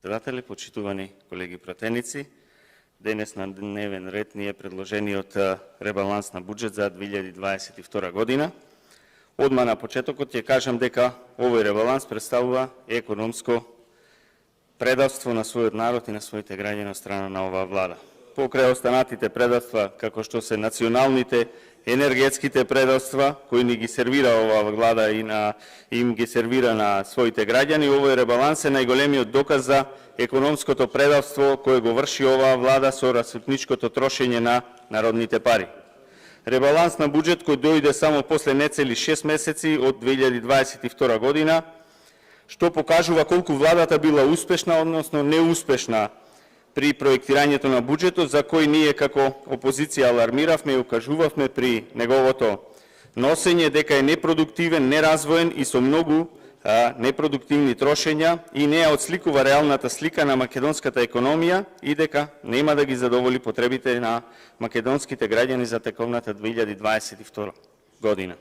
Председатели, почитувани колеги пратеници, денес на дневен ред ни е предложениот ребаланс на буџет за 2022 година. Одма на почетокот ќе кажам дека овој ребаланс представува економско предавство на својот народ и на своите граѓани од страна на оваа влада. Покрај останатите предавства, како што се националните енергетските предавства, кои ни ги сервира оваа влада и им ги сервира на своите граѓани, овој ребаланс е најголемиот доказ за економското предавство кое го врши оваа влада со расипничкото трошење на народните пари. Ребаланс на буџет кој дојде само после нецели 6 месеци од 2022 година, што покажува колку владата била успешна, односно неуспешна при проектирањето на буџетот, за кој ние како опозиција алармиравме и укажувавме при неговото носење дека е непродуктивен, неразвоен и со многу непродуктивни трошења и не ја отсликува реалната слика на македонската економија и дека нема да ги задоволи потребите на македонските граѓани за тековната 2022 година.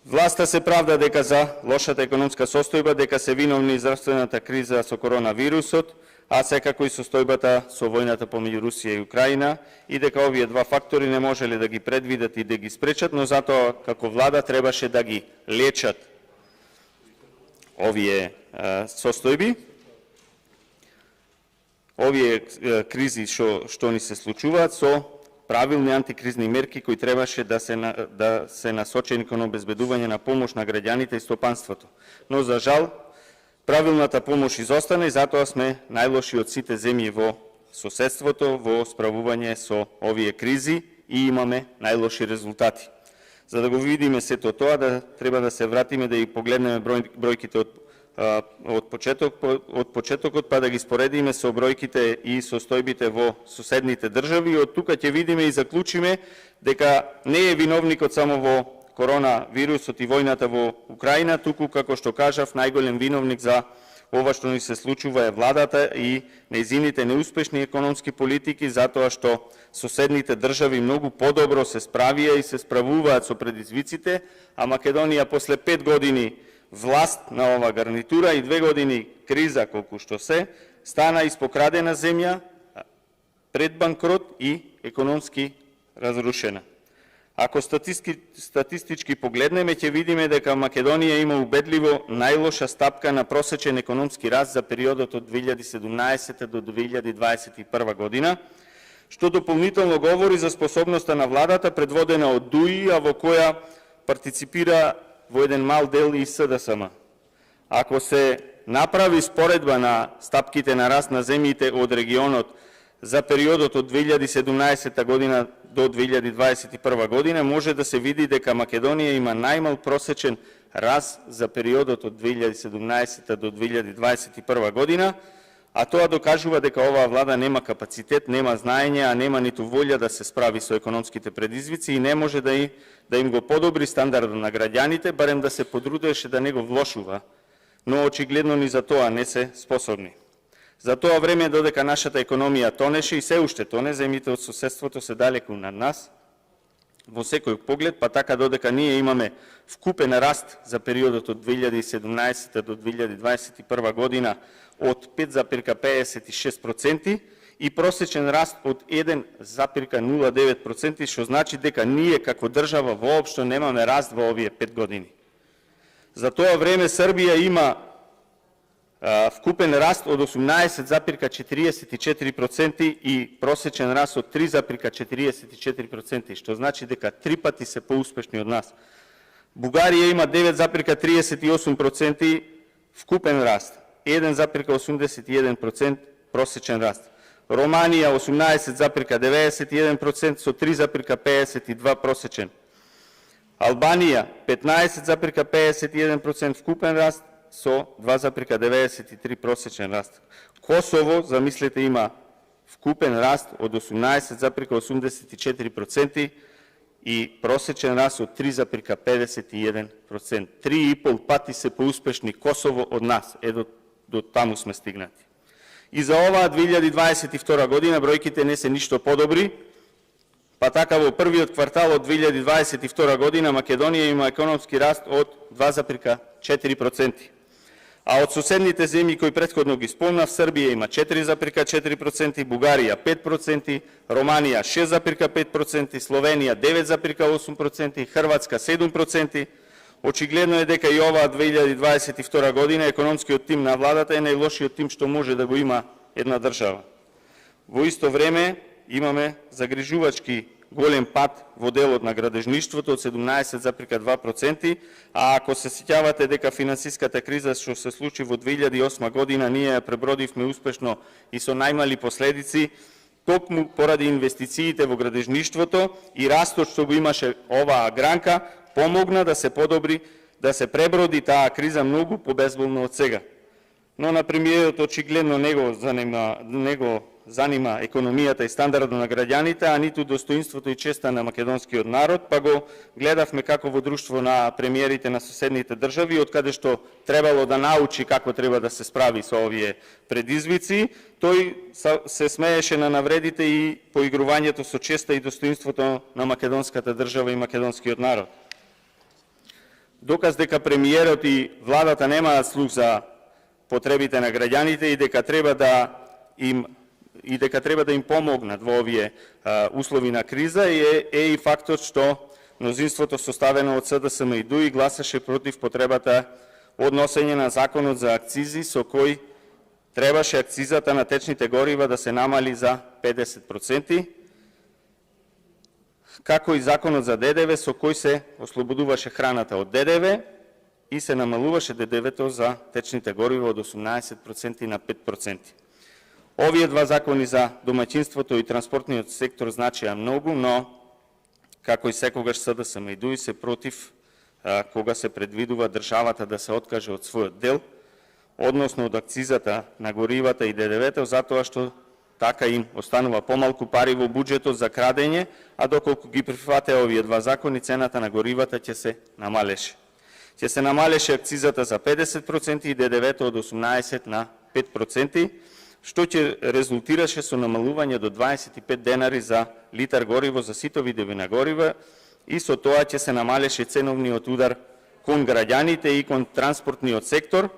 Власта се правда дека за лошата економска состојба дека се виновни здравствената криза со коронавирусот, а секако и состојбата со војната помеѓу Русија и Украина и дека овие два фактори не можеле да ги предвидат и да ги спречат, но затоа како влада требаше да ги лечат овие состојби, овие кризи што ни се случуваат со правилни антикризни мерки кои требаше да се насочени кон обезбедување на помош на граѓаните и стопанството. Но за жал правилната помош изостана и затоа сме најлоши од сите земји во соседството во справување со овие кризи и имаме најлоши резултати. За да го видиме сето тоа, треба да се вратиме да и погледнеме бројките од почетокот, па да ги споредиме со бројките и состојбите во соседните држави. Од тука ќе видиме и заклучиме дека не е виновникот само во коронавирусот и војната во Украина, туку, како што кажав, најголем виновник за ова што ни се случува е владата и нејзините неуспешни економски политики, затоа што соседните држави многу подобро се справија и се справуваат со предизвиците, а Македонија после 5 години власт на ова гарнитура и 2 години криза колку што се, стана испокрадена земја, пред банкрот и економски разрушена. Ако статистички погледнеме, ќе видиме дека Македонија има убедливо најлоша стапка на просечен економски раст за периодот од 2017 до 2021 година, што дополнително говори за способноста на владата предводена од ДУИ, а во која партиципира во еден мал дел и СДСМ. Ако се направи споредба на стапките на раст на земјите од регионот за периодот од 2017 година до 2021 година, може да се види дека Македонија има најмал просечен раст за периодот од 2017 до 2021 година, а тоа докажува дека оваа влада нема капацитет, нема знаење, а нема ниту волја да се справи со економските предизвици и не може да им го подобри стандардот на граѓаните, барем да се потрудеше да не го влошува, но очигледно ни за тоа не се способни. За тоа време додека нашата економија тонеше и се уште тоне, земјите од соседството се далеку над нас, во секој поглед, па така додека ние имаме вкупен раст за периодот од 2017 до 2021 година од 5,56% и просечен раст од 1,09%, што значи дека ние како држава воопшто немаме раст во овие 5 години. За тоа време Србија има вкупен раст од 18,44% и просечен раст од 3,44%, што значи дека 3 пати се поуспешни од нас. Бугарија има 9,38% вкупен раст, 1,81% просечен раст. Романија 18,91% со 3,52% просечен. Албанија 15,51% вкупен раст со 2,93% просечен раст. Косово, замислете, има вкупен раст од 18,84% и просечен раст од 3,51%. 3,5 пати се поуспешни Косово од нас. До таму сме стигнати. И за оваа 2022 година бројките не се ништо подобри, па така во првиот квартал од 2022 година Македонија има економски раст од 2,4%. А од соседните земји кои претходно ги спомнав, Србија има 4,4%, Бугарија 5%, Романија 6,5%, Словенија 9,8%, Хрватска 7%. Очигледно е дека и оваа 2022 година економскиот тим на владата е најлошиот тим што може да го има една држава. Во исто време имаме загрижувачки голем пад во делот на градежништвото од 17,2%, а ако се сеќавате дека финансиската криза што се случи во 2008 година, ние ја пребродивме успешно и со најмали последици, токму поради инвестициите во градежништвото и растот што го имаше оваа гранка, помогна да се подобри, да се преброди таа криза многу побезболно од сега. Но на премиерот очигледно него занима економијата и стандардот на граѓаните, а ниту достоинството и честа на македонскиот народ, па го гледавме како во друштво на премиерите на соседните држави, од каде што требало да научи како треба да се справи со овие предизвици, тој се смееше на навредите и поигрувањето со честа и достоинството на македонската држава и македонскиот народ. Доказ дека премиерот и владата немаат слух за потребите на граѓаните и дека треба да им помогнат во овие услови на криза е и фактот што мнозинството составено од СДСМ и ДУИ гласаше против потребата од носење на законот за акцизи со кој требаше акцизата на течните горива да се намали за 50%, како и законот за ДДВ со кој се ослободуваше храната од ДДВ и се намалуваше ДДВ-то за течните горива од 18% на 5%. Овие два закони за домаќинството и транспортниот сектор значеа многу, но како и секогаш СДСМ и ДУИ се против кога се предвидува државата да се откаже од својот дел, односно од акцизата на горивата и ДДВ-то, затоа што така им останува помалку пари во буџетот за крадење, а доколку ги прифатеа овие два закони, цената на горивата ќе се намалеше. Ќе се намалеше акцизата за 50% и ДДВ-то од 18 на 5%, што ќе резултираше со намалување до 25 денари за литар гориво за сите видови на горива и со тоа ќе се намалеше ценовниот удар кон граѓаните и кон транспортниот сектор,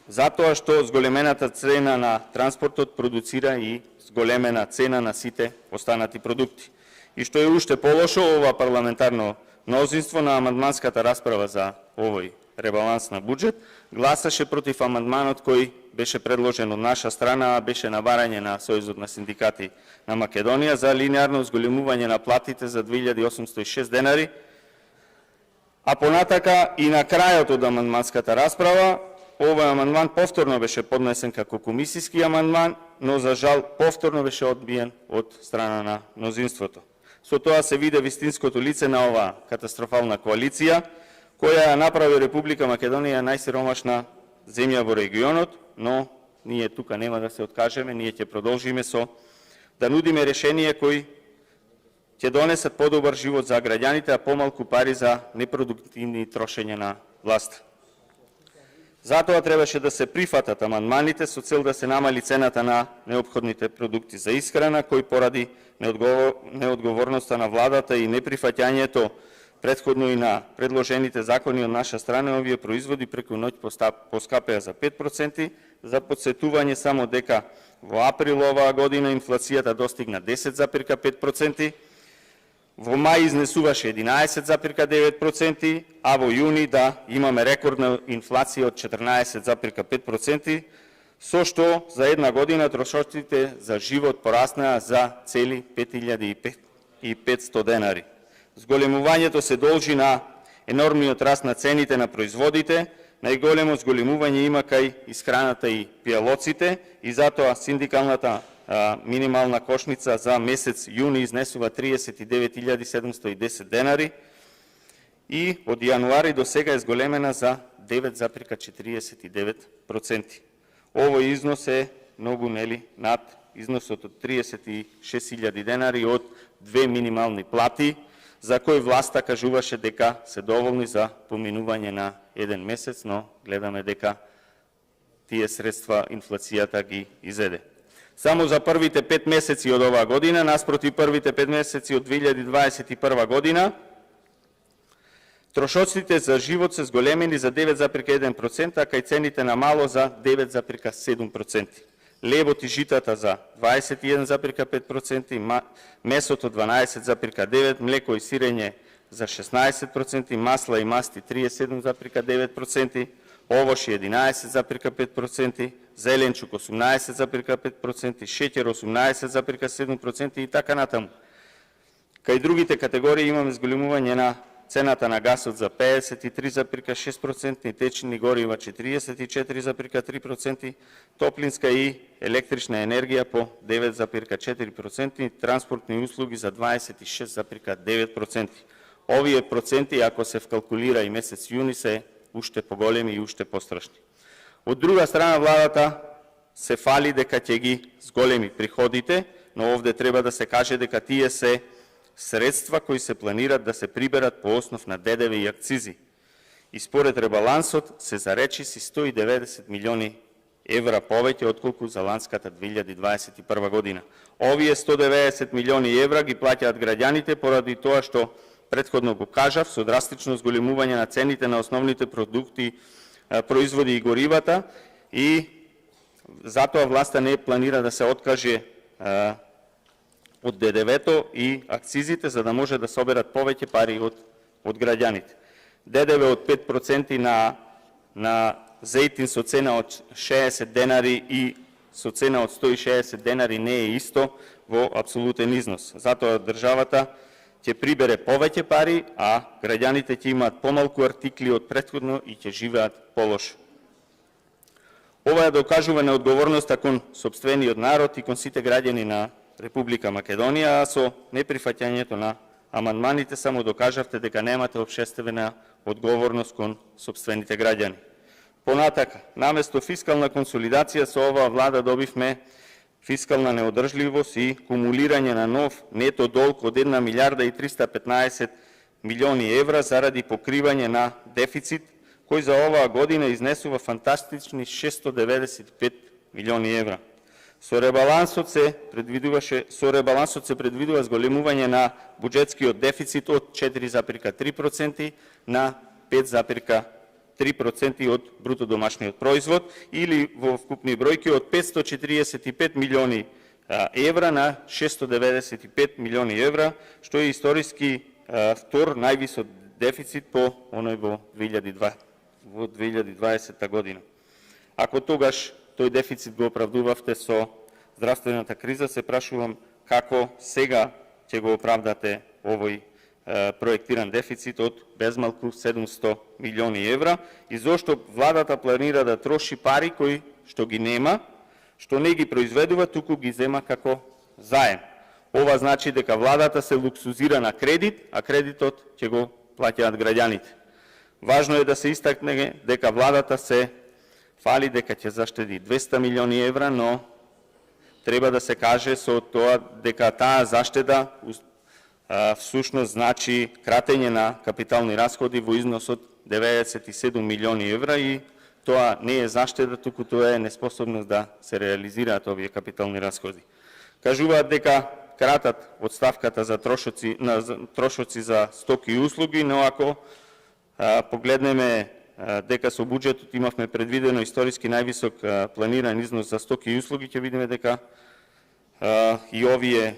затоа што зголемената цена на транспортот продуцира и зголемена цена на сите останати продукти. И што е уште полошо, ова парламентарно мнозинство на амандманската расправа за овој ребаланс на буџет гласаше против амандманот кој беше предложен од наша страна, а беше на барање на Сојузот на синдикати на Македонија за линеарно зголемување на платите за 2806 денари, а понатака и на крајот од амандманската расправа овој амандман повторно беше поднесен како комисиски амандман, но за жал повторно беше одбиен од страна на мнозинството. Со тоа се виде вистинското лице на оваа катастрофална коалиција, која направи Република Македонија најсиромашна земја во регионот, но ние тука нема да се откажеме, ние ќе продолжиме со да нудиме решение кои ќе донесат подобар живот за граѓаните, а помалку пари за непродуктивни трошење на власт. Затоа требаше да се прифатат амандманите со цел да се намали цената на неопходните продукти за исхрана, кои поради неодговорноста на владата и неприфаќањето претходно и на предложените закони од наша страна, овие производи преку ноќ поскапеа за 5%, за подсетување само дека во април оваа година инфлацијата достигна 10,5%, во мај изнесуваше 11,9%, а во јуни да имаме рекордна инфлација од 14,5%, со што за една година трошоците за живот пораснаа за цели 5500 денари. Зголемувањето се должи на енормниот раст на цените на производите, најголемо зголемување има кај исхраната и пијалоците и затоа синдикалната минимална кошница за месец јуни изнесува 39.710 денари и од јануари до сега е зголемена за 9,49%. Овој износ е многу над износот од 36.000 денари од две минимални плати, за кој власта кажуваше дека се доволни за поминување на еден месец, но гледаме дека тие средства инфлацијата ги изеде. Само за првите 5 месеци од оваа година, наспроти првите 5 месеци од 2021 година, Трошоците за живот се зголемени за 9,1%, а кај цените на мало за 9,7%. Лебот и житата за 21,5%, месото 12,9%, млеко и сирење за 16%, масла и масти 37,9%, овоши 11,5%, зеленчук 18,5%, шеќер 18,7% и така натаму. Кај другите категории имаме зголемување на цената на гасот за 53,6%, течни горива 44,3%, топлинска и електрична енергија по 9,4%, транспортни услуги за 26,9%. Овие проценти, ако се вкалкулира и месец јуни, се уште поголеми и уште пострашни. Од друга страна, владата се фали дека ќе ги зголеми приходите, но овде треба да се каже дека тие се средства кои се планират да се приберат по основ на ДДВ и акцизи. И според ребалансот се заречиси 190 милиони евра повеќе отколку за ланската 2021 година. Овие 190 милиони евра ги плаќаат граѓаните поради тоа што претходно го кажав, со драстично зголемување на цените на основните продукти, производи и горивата, и затоа власта не планира да се откаже од ДДВ-то и акцизите, за да може да соберат повеќе пари од граѓаните. ДДВ од 5% на зејтин со цена од 60 денари и со цена од 160 денари не е исто во апсолутен износ. Затоа државата ќе прибере повеќе пари, а граѓаните ќе имаат помалку артикли од претходно и ќе живеат полошо. Ова е докажување одговорноста кон сопствениот народ и кон сите граѓани на Република Македонија, а со неприфаќањето на амандманите само докажавте дека немате општествена одговорност кон сопствените граѓани. Понатака, наместо фискална консолидација, со оваа влада добивме фискална неодржливост и кумулирање на нов нето долг од 1 милиарда и 315 милиони евра заради покривање на дефицит, кој за оваа година изнесува фантастични 695 милиони евра. Со ребалансот се предвидува зголемување на буџетскиот дефицит од 4,3% на 5,3% од бруто домашниот производ, или во вкупни бројки од 545 милиони евра на 695 милиони евра, што е историски втор највисок дефицит по оној во 2020 година. Ако тогаш тој дефицит го оправдувавте со здравствената криза, се прашувам како сега ќе го оправдате овој проектиран дефицит од безмалку 700 милиони евра и зошто владата планира да троши пари кои што ги нема, што не ги произведува, туку ги зема како заем. Ова значи дека владата се луксузира на кредит, а кредитот ќе го плаќаат граѓаните. Важно е да се истакне дека владата се фали дека ќе заштеди 200 милиони евра, но треба да се каже со тоа дека таа заштеда всушност значи кратење на капитални расходи во износ од 97 милиони евра и тоа не е заштеда, туку тоа е неспособност да се реализираат овие капитални расходи. Кажуваат дека кратат од ставката за трошоци за стоки и услуги, но ако погледнеме дека со буџетот имавме предвидено историски највисок планиран износ за стоки и услуги, ќе видиме дека и овие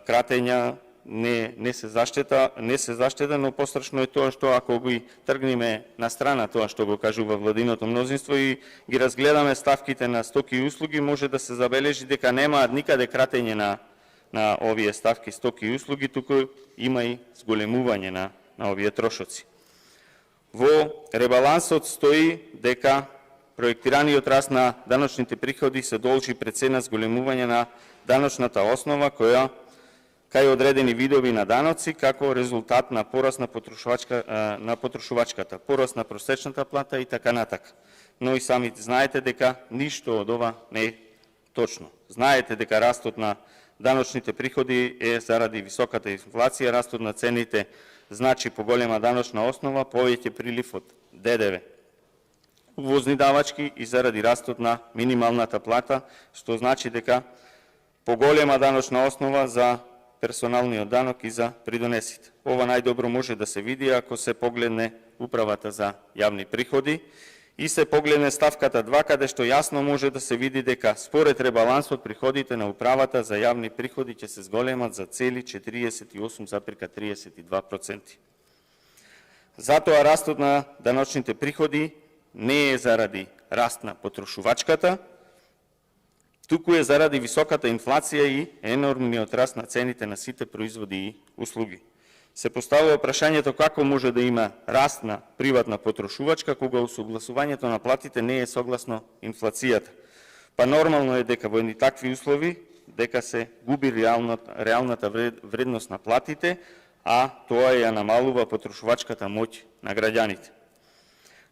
кратења не се заштеда, но пострашно е тоа што ако ги тргнеме на страна тоа што го кажува владиното мнозинство и ги разгледаме ставките на стоки и услуги, може да се забележи дека немаат никаде кратење на овие ставки стоки и услуги, туку има и зголемување на овие трошоци. Во ребалансот стои дека проектираниот раст на даночните приходи се должи пред се на зголемување на даночната основа која кај одредени видови на даноци како резултат на пораст на потрошувачката, пораст на просечната плата и така натака. Но и сами знаете дека ништо од ова не е точно. Знаете дека растот на даночните приходи е заради високата инфлација, растот на цените значи поголема даночна основа, повеќе прилив од ДДВ, увозни давачки и заради растот на минималната плата, што значи дека поголема даночна основа за персоналниот данок и за придонесите. Ова најдобро може да се види ако се погледне управата за јавни приходи и се погледне ставката 2, каде што јасно може да се види дека според ребалансот приходите на управата за јавни приходи ќе се зголемат за цели 48,32%. Затоа растот на даночните приходи не е заради раст на потрошувачката, туку е заради високата инфлација и енормниот раст на цените на сите производи и услуги. Се поставува прашањето како може да има раст на приватна потрошувачка кога усогласувањето на платите не е согласно инфлацијата. Па нормално е дека во едни такви услови дека се губи реалната вредност на платите, а тоа ја намалува потрошувачката моќ на граѓаните.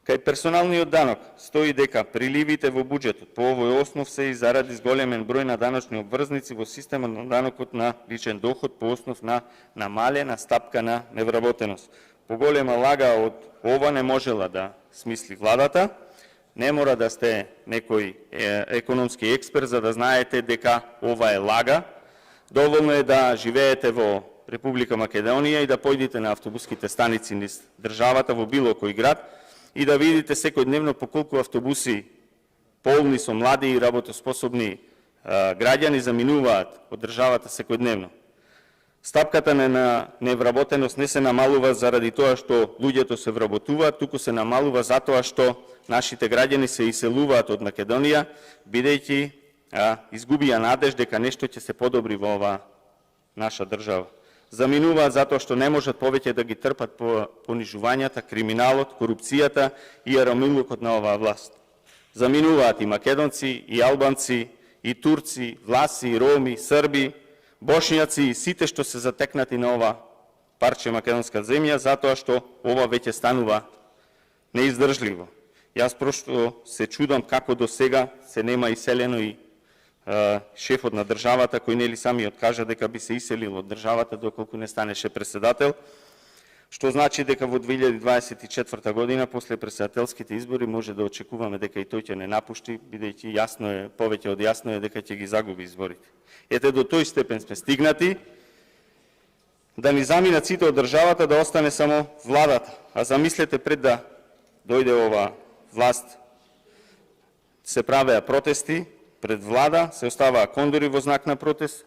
Кај персоналниот данок стои дека приливите во буџетот по овој основ се и заради зголемен број на даночни обврзници во системот на данокот на личен доход по основ на намалена стапка на невработеност. Поголема лага од ова не можела да смисли владата. Не мора да сте некој економски експерт за да знаете дека ова е лага. Доволно е да живеете во Република Македонија и да појдете на автобуските станици низ државата во било кој град и да видите секојдневно по колку автобуси полни со млади и работоспособни граѓани заминуваат од државата секојдневно. Стапката на невработеност не се намалува заради тоа што луѓето се вработуваат, туку се намалува затоа што нашите граѓани се иселуваат од Македонија, бидејќи изгубија надеж дека нешто ќе се подобри во оваа наша држава. Заминуваат затоа што не можат повеќе да ги трпат понижувањата, криминалот, корупцијата и аромилукот на оваа власт. Заминуваат и македонци, и албанци, и турци, власи, роми, срби, бошњаци и сите што се затекнати на ова парче македонска земја, затоа што ова веќе станува неиздржливо. Јас просто се чудам како до сега се нема иселено и шефот на државата, кој нели самиот кажа дека би се иселил од државата доколку не станеше председател, што значи дека во 2024 година, после председателските избори, може да очекуваме дека и тој ќе не напушти, бидејќи јасно е, повеќе од јасно е дека ќе ги загуби изборите. Ете, до тој степен сме стигнати да ни заминат сите од државата, да остане само владата. А замислете, пред да дојде ова власт, се правеа протести пред влада, се оставаа кондори во знак на протест,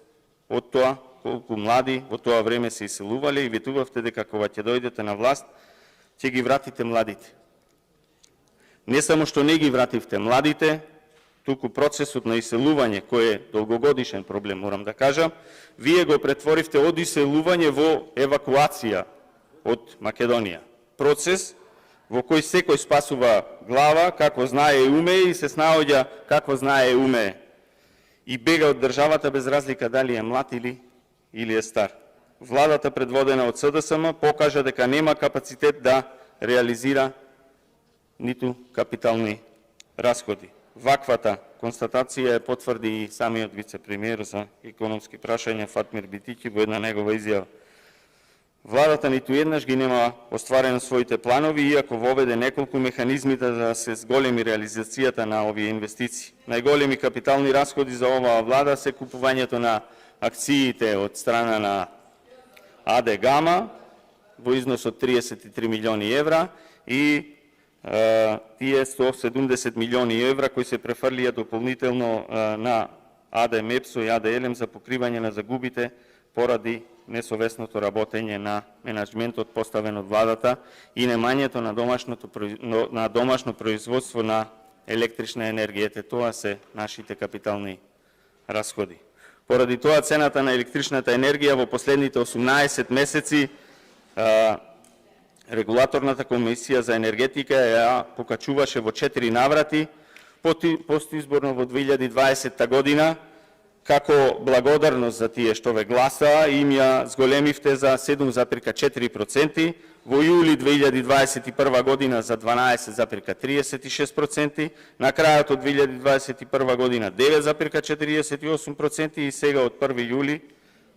од тоа колку млади во тоа време се иселувале и ветувавте дека кога ќе дојдете на власт, ќе ги вратите младите. Не само што не ги вративте младите, туку процесот на иселување, кој е долгогодишен проблем, морам да кажам, вие го претворивте од иселување во евакуација од Македонија. Процес во кој секој спасува глава, како знае и умее, и се снаоѓа како знае и умее. И бега од државата без разлика дали е млад или е стар. Владата предводена од СДСМ покажа дека нема капацитет да реализира ниту капитални расходи. Ваквата констатација е потврди и самиот вице-премиер за економски прашања Фатмир Битики во една негова изјава. Владата ниту еднаш ги нема остварено своите планови, иако воведе неколку механизми да се зголеми реализацијата на овие инвестиции. Најголеми капитални расходи за оваа влада се купувањето на акциите од страна на АД Гама во износ од 33 милиони евра и тие 170 милиони евра кои се префрлија дополнително на АД Мепсо и АД Елем за покривање на загубите поради несовесното работење на менеджментот поставен од владата и немањето на домашно производство на електрична енергија. Тоа се нашите капитални расходи. Поради тоа цената на електричната енергија во последните 18 месеци Регулаторната комисија за енергетика ја покачуваше во 4 наврати, постоизборно во 2020 година, како благодарност за тие што ве гласаа, им ја зголемивте за 7,4%, во јули 2021 година за 12,36%, на крајот од 2021 година 9,48% и сега од 1 јули,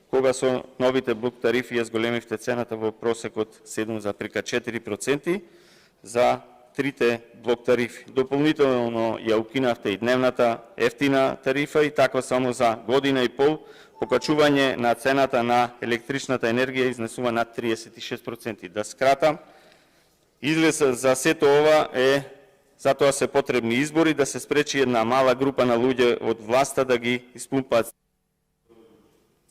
кога со новите блок тарифи ја зголемивте цената во просек од 7,4% за трите блок тарифи. Дополнително ја укинавте и дневната ефтина тарифа и така само за година и пол покачување на цената на електричната енергија изнесува над 36%. Да скратам, излез за сето ова е затоа се потребни избори да се спречи една мала група на луѓе од власта да ги испумпаат